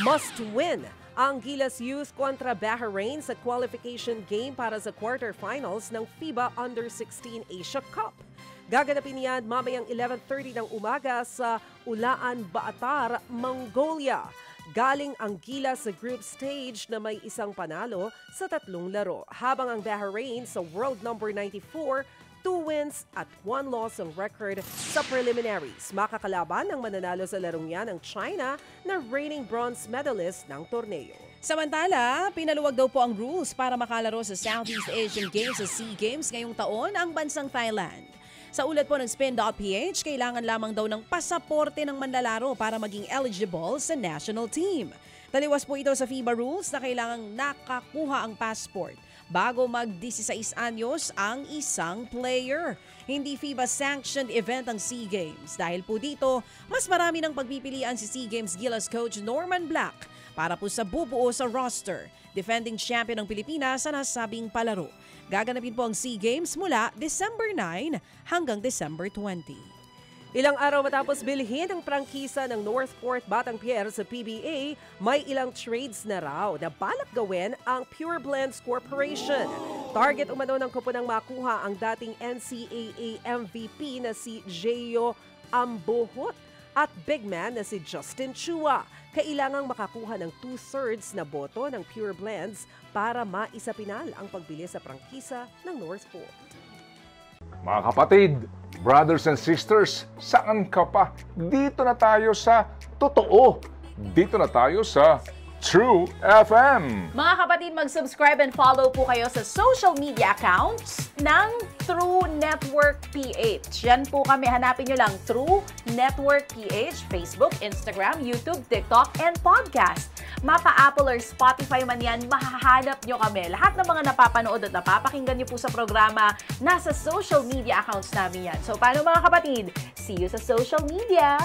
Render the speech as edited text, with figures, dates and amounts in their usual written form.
Must win ang Gilas Youth kontra Bahrain sa qualification game para sa quarterfinals ng FIBA Under-16 Asia Cup. Gaganapin yan mamayang 11:30 ng umaga sa Ulaan, Baatar, Mongolia. Galing ang Gilas sa group stage na may isang panalo sa 3 laro, habang ang Bahrain sa world number 94, 2 wins at 1 loss ang record sa preliminaries. Makakalaban ng mananalo sa larong yan ang China na reigning bronze medalist ng torneo. Samantala, pinaluwag daw po ang rules para makalaro sa Southeast Asian Games sa SEA Games ngayong taon ang bansang Thailand. Sa ulat po ng Spin.ph, kailangan lamang daw ng pasaporte ng manlalaro para maging eligible sa national team. Taliwas po ito sa FIBA rules na kailangang nakakuha ang passport bago mag-16 anyos ang isang player. Hindi FIBA-sanctioned event ang SEA Games. Dahil po dito, mas marami ng pagpipilian si SEA Games Gilas coach Norman Black para po sa bubuo sa roster. Defending champion ng Pilipinas sa nasabing palaro. Gaganapin po ang SEA Games mula December 9 hanggang December 20. Ilang araw matapos bilhin ang prangkisa ng Northport Batanguer sa PBA, may ilang trades na raw na balak gawin ang Pure Blends Corporation. Target umano ng kupunang makuha ang dating NCAA MVP na si Gio Ambohot at big man na si Justin Chua. Kailangang makakuha ng 2/3 na boto ng Pure Blends para maisapinal ang pagbili sa prangkisa ng Northport. Mga kapatid, brothers and sisters, saan ka pa? Dito na tayo sa Totoo. Dito na tayo sa True FM. Mga kapatid, mag-subscribe and follow po kayo sa social media accounts ng True Network PH. Yan po kami, hanapin nyo lang True Network PH, Facebook, Instagram, YouTube, TikTok, and podcast. Mapa Apple or Spotify man yan, mahahanap nyo kami. Lahat ng mga napapanood at napapakinggan nyo po sa programa, nasa social media accounts namin yan. So paano mga kapatid? See you sa social media!